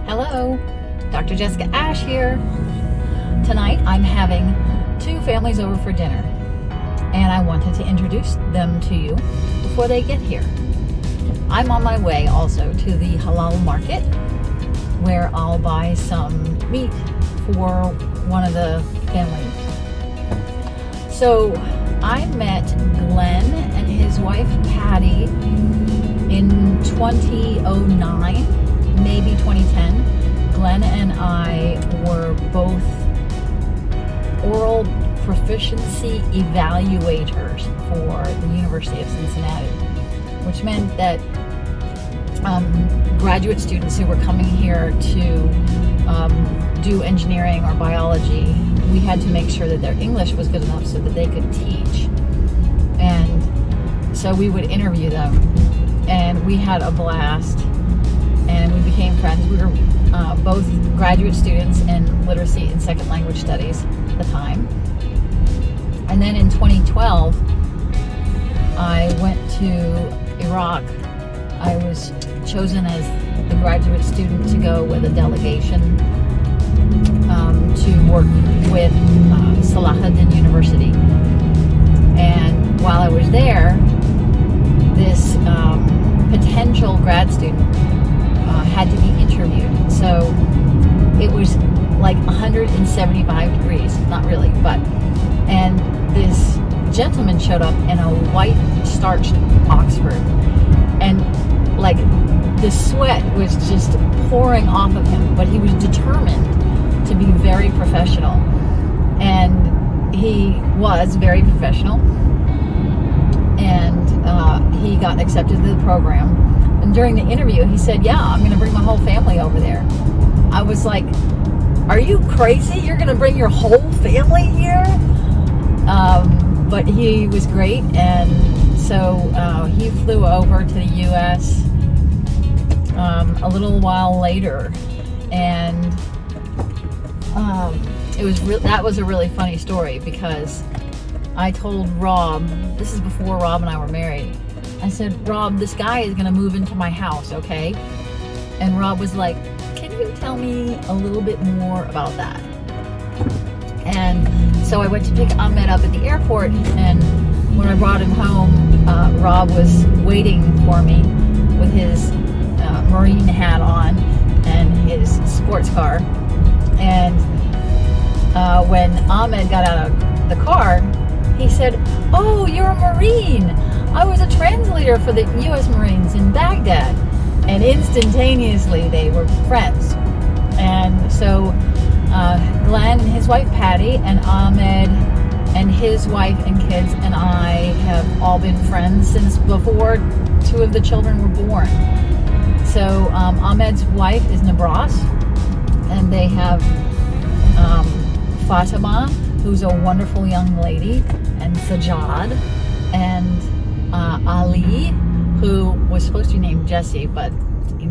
Hello, Dr. Jessica Ashe here. Tonight I'm having two families over for dinner, and I wanted to introduce them to you before they get here. I'm on my way also to the halal market where I'll buy some meat for one of the families. So I met Glen and his wife Patty in 2009, maybe 2010. Glen and I were both oral proficiency evaluators for the University of Cincinnati, which meant that graduate students who were coming here to do engineering or biology, we had to make sure that their English was good enough so that they could teach. And so we would interview them, and we had a blast, and we became friends. We were both graduate students in literacy and second language studies at the time. And then in 2012, I went to Iraq. I was chosen as the graduate student to go with a delegation to work with Salahuddin University. And while I was there, this potential grad student had to be interviewed. So it was like 175 degrees, not really, but, and this gentleman showed up in a white starched Oxford, and like the sweat was just pouring off of him, but he was determined to be very professional, and he was very professional, and he got accepted to the program. And during the interview he said, yeah, I'm going to bring my whole family over there. I was like, are you crazy? You're going to bring your whole family here? But he was great, and so he flew over to the U.S. A little while later, and that was a really funny story, because I told Rob, this is before Rob and I were married, I said, Rob, this guy is going to move into my house, okay? And Rob was like, can you tell me a little bit more about that? And so I went to pick Ahmed up at the airport, and when I brought him home, Rob was waiting for me with his Marine hat on and his sports car. And when Ahmed got out of the car, he said, oh, you're a Marine. I was a translator for the U.S. Marines in Baghdad. And instantaneously they were friends. And so Glen and his wife Patty and Ahmed and his wife and kids and I have all been friends since before two of the children were born. So Ahmed's wife is Nabras, and they have Fatima, who's a wonderful young lady, and Sajad, and Ali, who was supposed to be named Jesse, but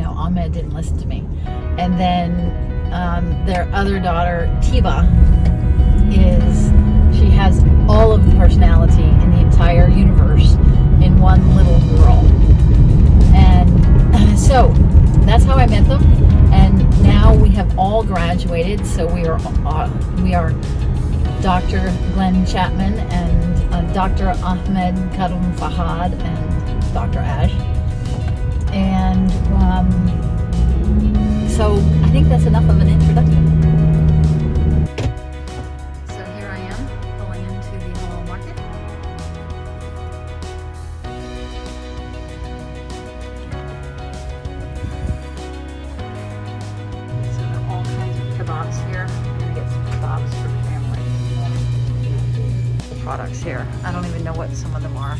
Ahmed didn't listen to me. And then their other daughter, Tiba, she has all of the personality in the entire universe in one little girl. And so that's how I met them. And now we have all graduated. So we are Dr. Glen Chapman and Dr. Ahmed Kadum Fahad and Dr. Ashe. And so I think that's enough of an introduction. So here I am pulling into the halal market. So there are all kinds of kebabs here. I'm going to get some kebabs for the family. The products here, I don't even know what some of them are.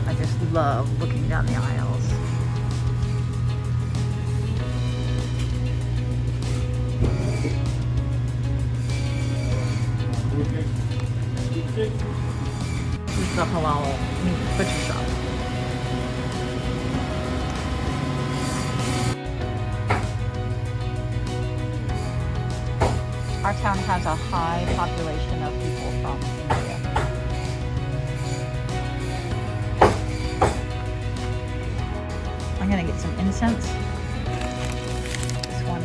I just love looking down the aisles. This is the halal meat butcher shop. Our town has a high population of people from India. I'm gonna get some incense. This one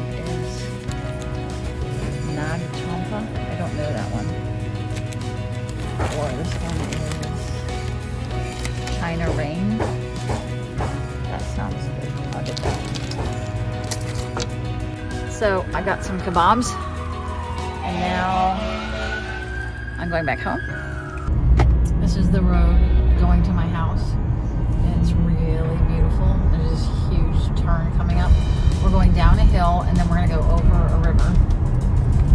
So I got some kebabs and now I'm going back home. This is the road going to my house. And it's really beautiful. There's this huge turn coming up. We're going down a hill and then we're gonna go over a river.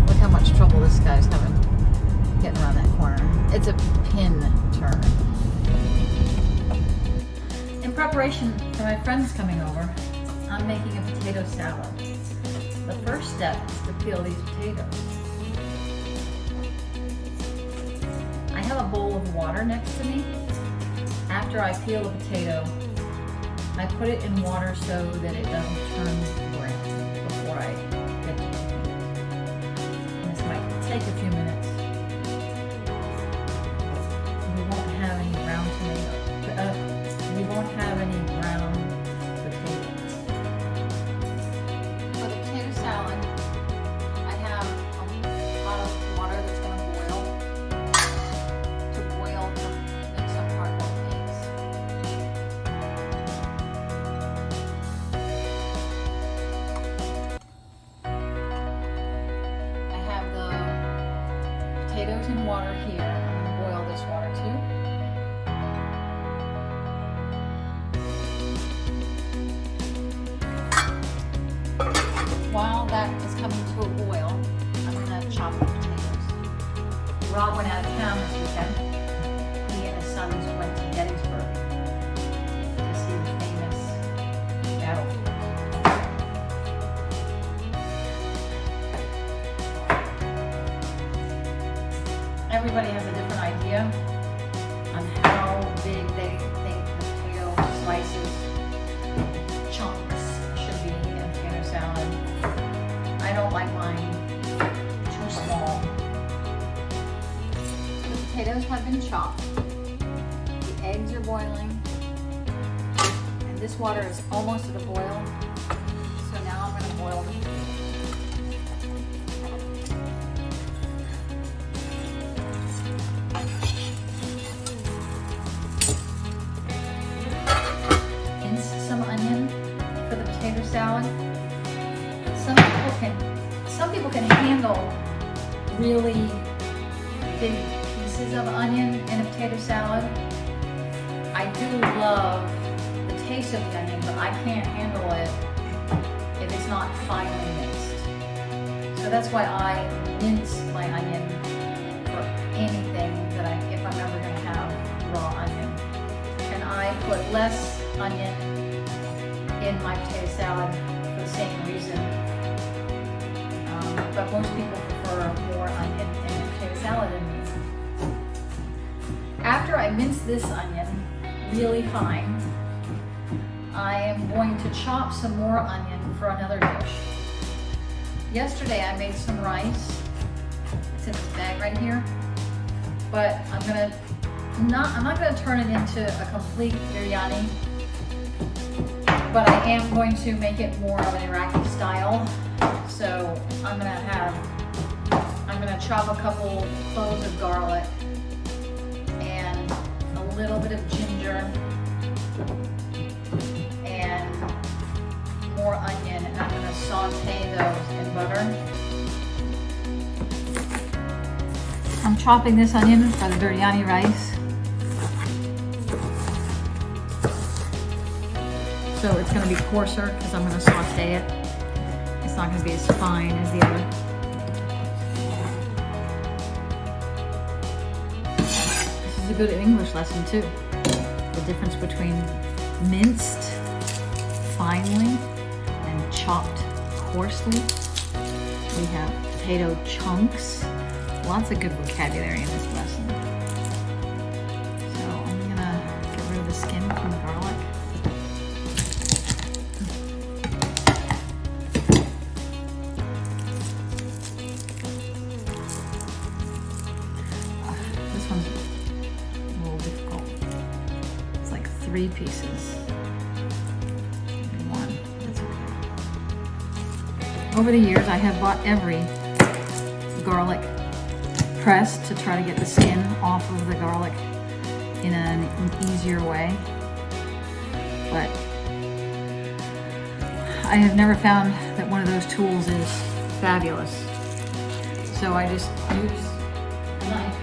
Look how much trouble this guy's having getting around that corner. It's a pin turn. In preparation for my friends coming over, I'm making a potato salad. The first step is to peel these potatoes. I have a bowl of water next to me. After I peel the potato, I put it in water so that it doesn't turn brown before I get to it. And this might take a few minutes. We won't have any brown tomato. We won't have any brown potatoes. For the potato salad, I have a pot of water that's going to boil to mix up hard-boiled eggs. I have the potatoes in water here. I'm going to boil this water too. While that is coming to a boil, I'm going to chop the potatoes. Rob went out of town this weekend. He and his sons went to Gettysburg to see the famous battlefield. Everybody has a different idea on how big they think the potato slices, chunks should be in a potato salad. I don't like mine too small. The potatoes have been chopped. The eggs are boiling. And this water is almost at a boil. So now I'm going to boil the potatoes. Mince some onion for the potato salad. Some people can handle really big pieces of onion in a potato salad. I do love the taste of the onion, but I can't handle it if it's not finely minced. So that's why I mince my onion for anything that if I'm ever going to have raw onion. And I put less onion in my potato salad for the same reason. But most people prefer more onion in a potato salad than me. After I mince this onion really fine, I am going to chop some more onion for another dish. Yesterday I made some rice. It's in this bag right here. But I'm not gonna turn it into a complete biryani. But I am going to make it more of an Iraqi style. So I'm gonna chop a couple cloves of garlic and a little bit of ginger and more onion, and I'm gonna saute those in butter. I'm chopping this onion for the biryani rice. So it's gonna be coarser because I'm gonna saute it. It's not going to be as fine as the other. This is a good English lesson too. The difference between minced finely and chopped coarsely. We have potato chunks. Lots of good vocabulary in this lesson. So I'm going to get rid of the skin from the garlic. Three pieces. Maybe one. That's okay. Over the years, I have bought every garlic press to try to get the skin off of the garlic in an easier way. But I have never found that one of those tools is fabulous. So I just use a knife.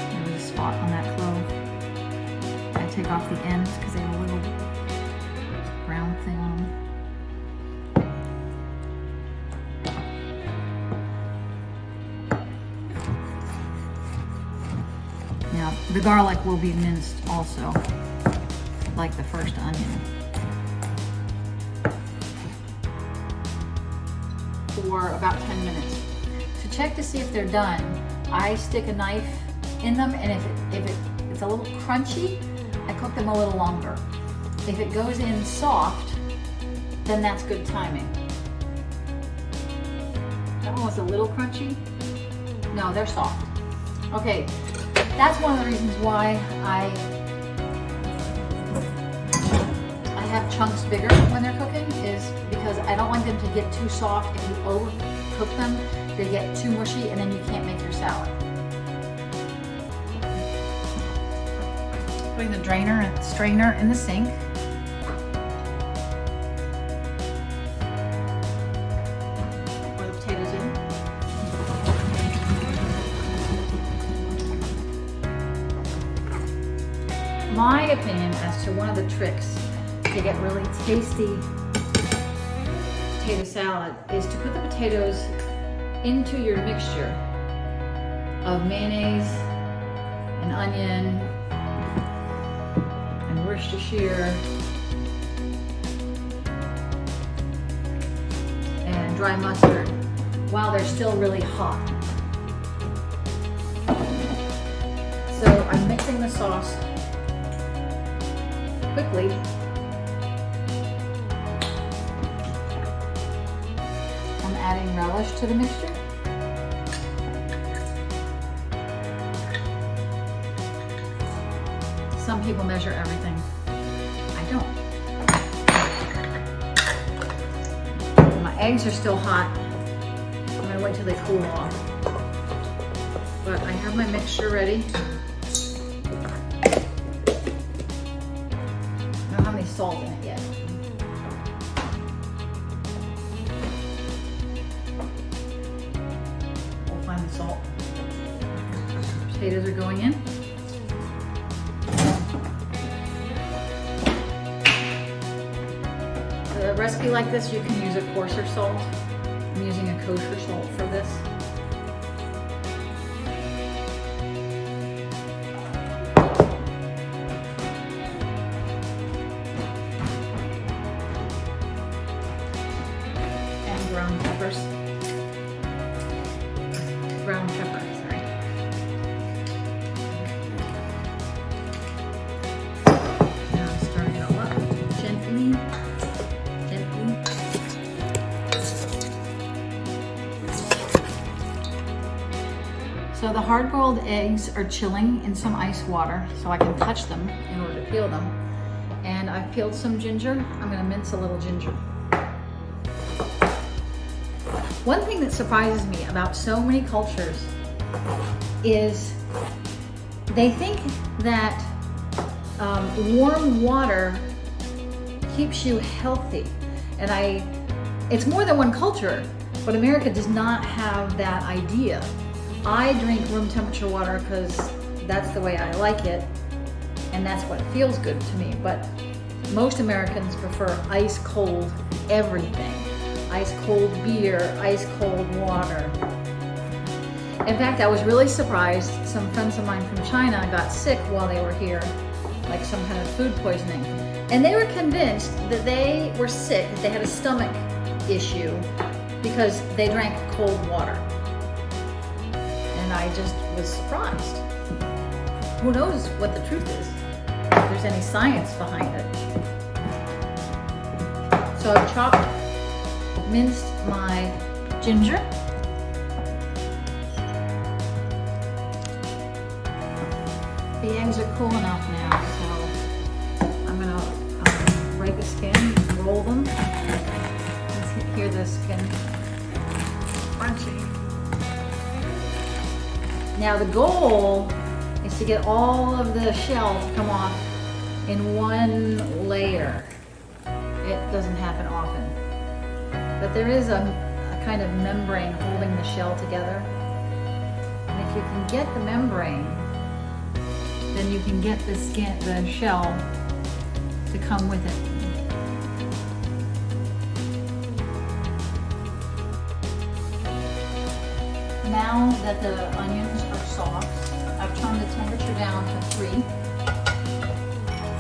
There was a spot on that clove. I take off the ends because they have a little brown thing on them. Now, the garlic will be minced also, like the first onion. For about 10 minutes. To check to see if they're done, I stick a knife in them, and if it's a little crunchy, I cook them a little longer. If it goes in soft, then that's good timing. That one was a little crunchy. No, they're soft. Okay, that's one of the reasons why I have chunks bigger when they're cooking, is because I don't want them to get too soft. If you overcook them, they get too mushy and then you can't make your salad. Putting the strainer in the sink. Pour the potatoes in. My opinion as to one of the tricks to get really tasty potato salad is to put the potatoes into your mixture of mayonnaise and onion and Worcestershire and dry mustard while they're still really hot. So I'm mixing the sauce quickly. I'm adding relish to the mixture. Some people measure everything. I don't. My eggs are still hot. I'm gonna wait till they cool off. But I have my mixture ready. I don't have any salt in it yet. We'll find the salt. Potatoes are going in. A recipe like this, you can use a coarser salt. I'm using a kosher salt for this. And ground peppers. Ground pepper, sorry. Now I'm stirring it all up gently. So the hard-boiled eggs are chilling in some ice water, so I can touch them in order to peel them. And I've peeled some ginger. I'm gonna mince a little ginger. One thing that surprises me about so many cultures is they think that warm water keeps you healthy. And it's more than one culture, but America does not have that idea. I drink room temperature water because that's the way I like it, and that's what feels good to me. But most Americans prefer ice cold everything. Ice cold beer, ice cold water. In fact, I was really surprised. Some friends of mine from China got sick while they were here, like some kind of food poisoning. And they were convinced that they were sick, that they had a stomach issue because they drank cold water. And I just was surprised. Who knows what the truth is, if there's any science behind it. So I've minced my ginger. The eggs are cool enough now, so I'm gonna break the skin, roll them. hear the skin crunchy. Now the goal is to get all of the shell to come off in one layer. It doesn't happen often, but there is a kind of membrane holding the shell together. And if you can get the membrane, then you can get the shell to come with it. Now that the onions are soft, I've turned the temperature down to 3.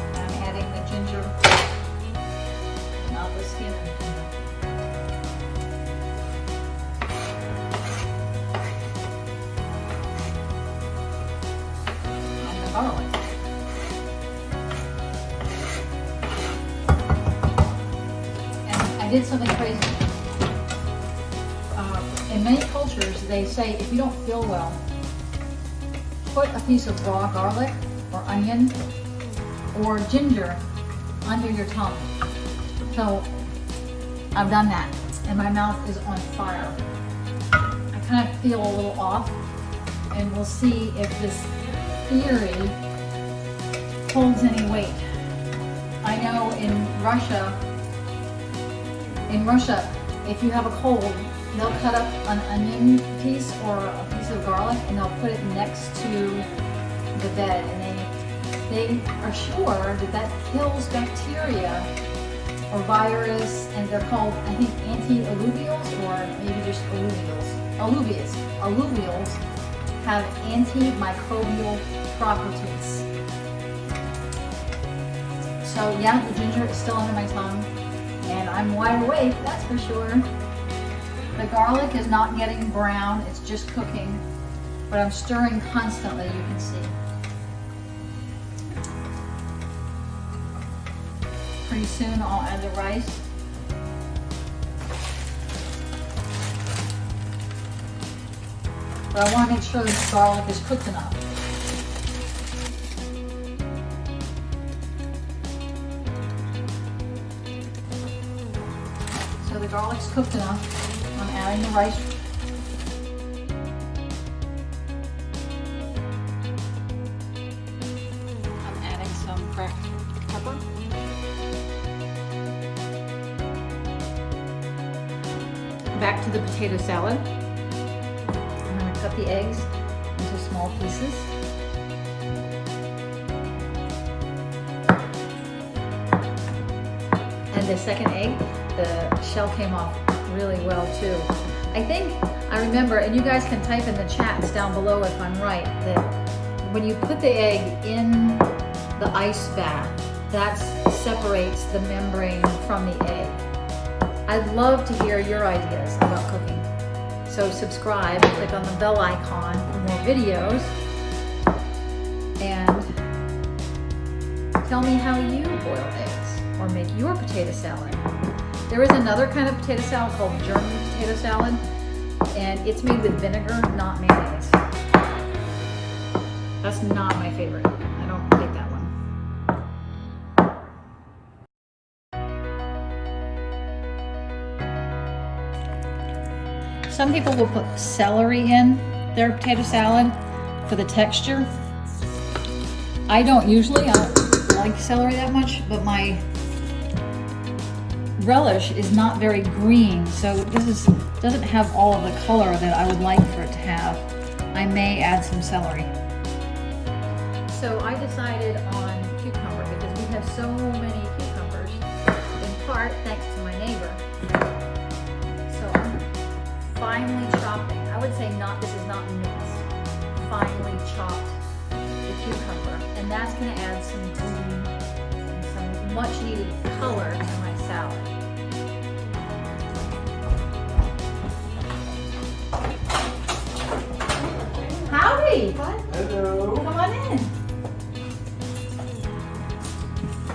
I'm adding the ginger, not the skin. And the garlic. And I did something crazy. In many cultures, they say if you don't feel well, put a piece of raw garlic or onion or ginger under your tongue. So I've done that, and my mouth is on fire. I kind of feel a little off, and we'll see if this theory holds any weight. I know in Russia, if you have a cold, they'll cut up an onion piece or a piece of garlic and they'll put it next to the bed, and they are sure that that kills bacteria or virus, and they're called, I think, anti-alluvials or maybe just alluvials. Alluvials have antimicrobial properties. So yeah, the ginger is still under my tongue and I'm wide awake, that's for sure. The garlic is not getting brown, it's just cooking, but I'm stirring constantly, you can see. Pretty soon I'll add the rice. But I want to make sure the garlic is cooked enough. So the garlic's cooked enough. I'm adding the rice. I'm adding some cracked pepper. Back to the potato salad. I'm going to cut the eggs into small pieces. And the second egg, the shell came off really well too. I remember, and you guys can type in the chats down below if I'm right, that when you put the egg in the ice bath, that separates the membrane from the egg. I'd love to hear your ideas about cooking. So subscribe, click on the bell icon for more videos, and tell me how you boil eggs or make your potato salad. There is another kind of potato salad called German potato salad, and it's made with vinegar, not mayonnaise. That's not my favorite. I don't like that one. Some people will put celery in their potato salad for the texture. I don't usually. I don't like celery that much, but my relish is not very green, so this doesn't have all of the color that I would like for it to have. I may add some celery. So I decided on cucumber because we have so many cucumbers, in part thanks to my neighbor. So I'm finely chopping. I would say this is not minced. Finely chopped the cucumber, and that's going to add some green and some much needed color to my salad. Howdy! Hello. Come on in.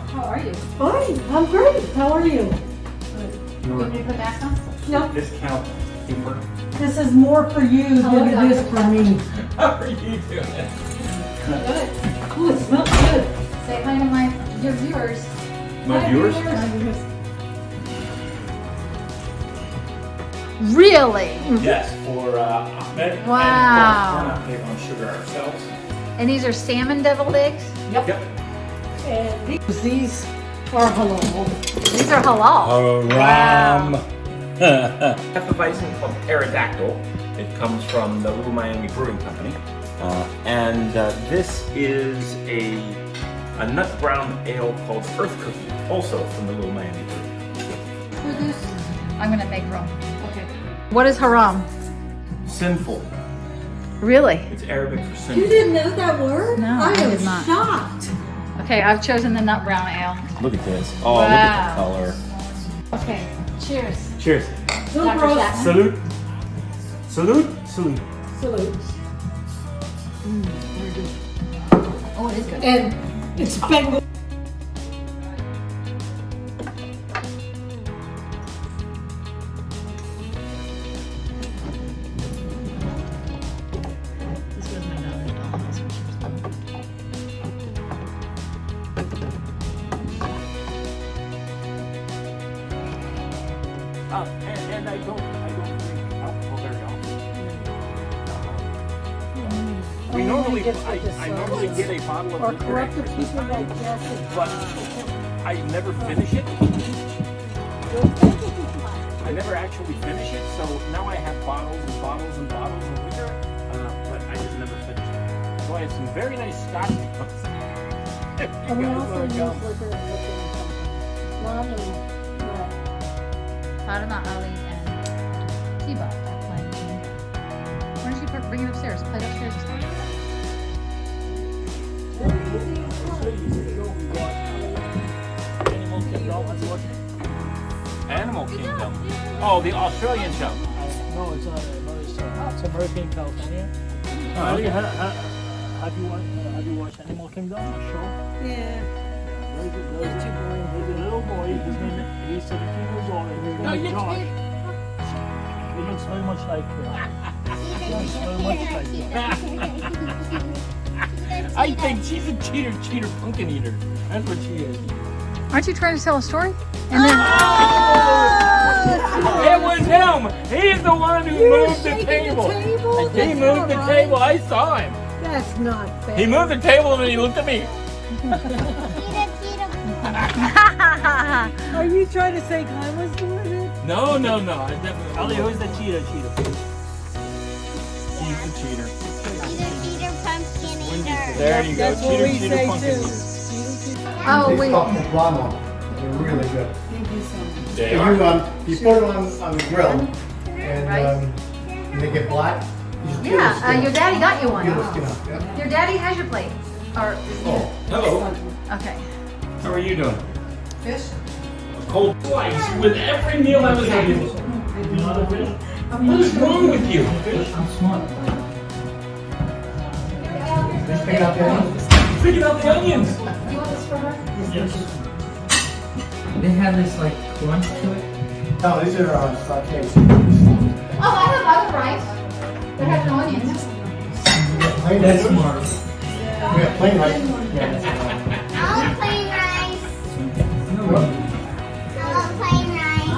How are you? Fine, I'm great. How are you? You want me to put mask on? No, Discount paper. this is more for you than it is for me. How are you doing? Good. Oh, it smells good. Say hi to your viewers. My Hi, viewers? Really? Yes, for Ahmed. Wow. And we're not big on sugar ourselves. And these are salmon deviled eggs? Yep. And these are halal. These are halal. Wow. Hefeweizen called Pterodactyl. It comes from the Little Miami Brewing Company. And this is a nut brown ale called Earth Cookie, also from the Little Miami Brewing Company. I'm gonna make rum. Okay. What is haram? Sinful. Really? It's Arabic for You sinful. didn't know that word? No, I I am did not. shocked. Okay, I've chosen the nut brown ale. Look at this. Oh, Wow. look at the color. Okay, cheers. Cheers. So Dr. gross. Chapman. Salute. Salute. Salute. Salute. Oh, it is good. And it's Bengal. This was my daughter's dollhouse when she was little. And I don't drink alcohol very often. We normally, I normally get a bottle of Or liquor corrupt at the Christmas people time, like Jesse. but I never finish it. I never actually finish it, so now I have bottles and bottles and bottles of liquor, but I just never finish it. So I have some very nice scotch. And we also use liquor and liquor and something. Lonnie, Fatima, Ali, and Tiba are playing. Why don't you bring it upstairs? Play it upstairs. Animal Kingdom. Animal Kingdom. Oh, the Australian show. No, it's not. It's American California. Oh, okay. Have you watched Animal Kingdom? A show? yeah. There's a little boy. His name he's 17 years old. And his name is Josh. He looks very much like. He looks very much like. I think she's a cheater, pumpkin eater. That's what she is. Aren't you trying to tell a story? And then It was him. He's the one who moved the table. He moved the table. I saw him. That's not fair. He moved the table and he looked at me. Are you trying to say Glen was doing it? No. I definitely. Ali, who's the cheater? He's the cheater. Cheater, pumpkin eater. There you go. That's what we Cheater, say pumpkin too. eater. oh These wait, pumpkin llama, they're really good. Thank you so much. They So are. you put them on the grill, and they get black. You just peel the yeah, skin your off. daddy got you Peel the one. skin off, yeah. Your daddy has your plate. Or Oh, Hello. okay. How are you doing? Fish? Cold slice with every meal I was having. What is wrong with you? I'm smart. just pick it up there. Pick out the onions. Do you want this for her? Yes. They have this like crunch to it. No, these are sauteed. Oh, I have other rice. That has no onions. Plain That's rice. smart. We have plain rice. Yeah. I'll plain rice. I'll plain rice.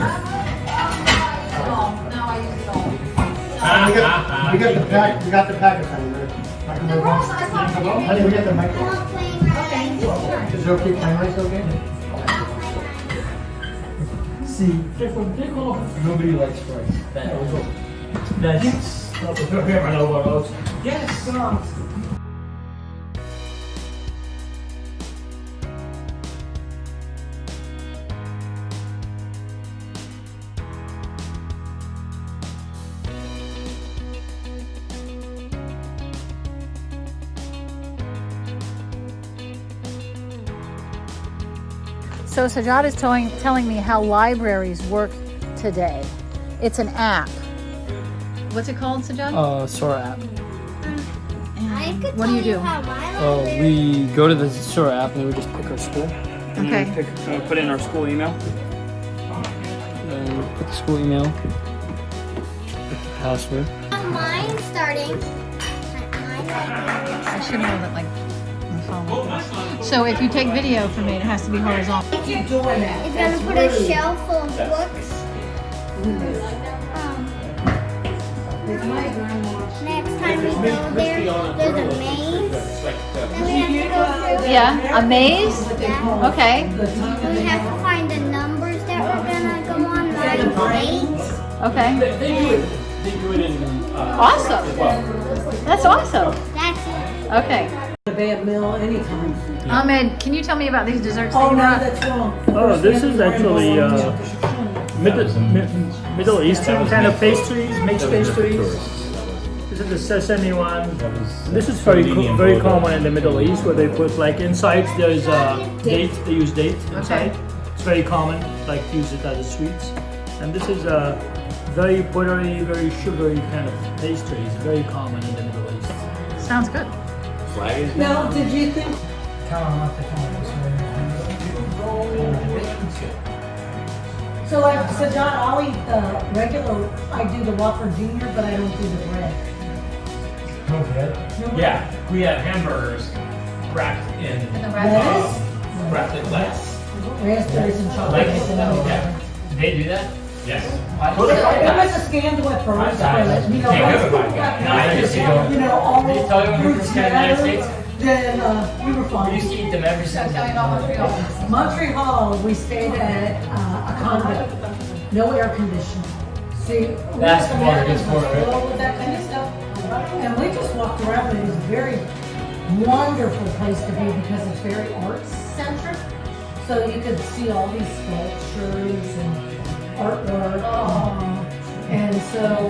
No, I use it all. We got the pack. We got the package, honey. Microwave one. Honey, we got the microwave. I'll plain rice. Is it okay? Plain rice okay? See, take off. Nobody likes rice. That's Yes. So Sajad is telling me how libraries work today. It's an app. What's it called, Sajad? Sora app. I could What do you tell do? how my library We go to the Sora app and we just pick our school. And Okay. then put in our school email. Then put the school email. Put the password. Mine's starting. My library. I should know that, like, my phone. So if you take video from me, it has to be horizontal. It's gonna put a shelf full of books. go there. There's a maze. Then we have to go through. Yeah, a maze? Yeah. Okay, We have to find the numbers that we're gonna go on. 9, 8. okay. They do it in Awesome. That's awesome. That's it. Okay. A bad meal anytime. Ahmed, can you tell me about these desserts that Oh, you no, brought? that's wrong. Oh, this is actually Middle Eastern kind of pastries, mixed pastries. This is the sesame one. This is very common in the Middle East, where they put like inside there's a date. They use date inside. It's very common, like use it as a sweets. And this is a very buttery, very sugary kind of pastry. It's very common in the Middle East. Sounds good. Now, did you think? So like, so John, I'll eat the regular, I do the Whopper Junior, but I don't do the bread. Yeah, we have hamburgers wrapped in Lettuce, wrapped in lettuce. raspberries and chocolate. Yeah. They do that? Yes. It was a scanned with burgers, but you know, I just you know, all Did you tell you when we fruits first came to the United together, States? then we were We fine. used to eat them every single Montreal, we stayed at a condo, no air conditioning. See, we That's used to what have it's for, right? all of that kind of stuff. And we just walked around, and it was a very wonderful place to be because it's very arts centric. So you could see all these sculptures and artwork. And so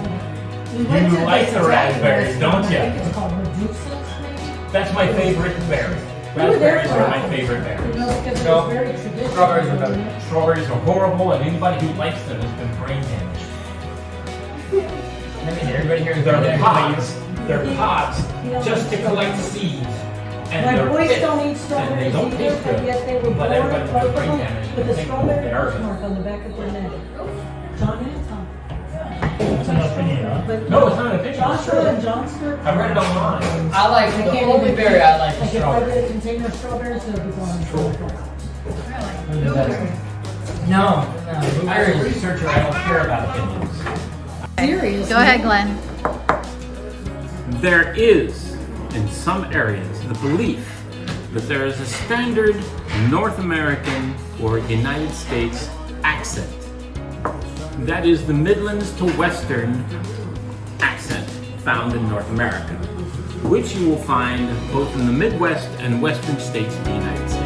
we went You to like this the Italian raspberries, restaurant, don't you? I think it's called Medusa's, maybe. That's my favorite berry. We were there Raspberries for are my hours, favorite You berries. know, because it No, was very traditional. Strawberries are better. Strawberries are horrible, and anybody who likes them has been brain damaged. Everybody here is they're pods. They're pods just to collect seeds. And My they're boys thick, don't eat and they strawberries don't either, taste but good. yet they were But born everybody both has of brain them damage. with a They strawberry think they're birthmark on the back of their neck. John and Tom. It's an opinion, huh? But No, it's not an opinion, it's Joshua true. and Johnston. I read it online. I like I the can't only even berry I like is Like if I strawberry. get a container of strawberries, they'll be gone. No, I'm a researcher, I don't care about opinions. Serious. Go ahead, Glenn. There is, in some areas, the belief that there is a standard North American or United States accent. That is the Midlands to Western accent found in North America, which you will find both in the Midwest and Western states of the United States.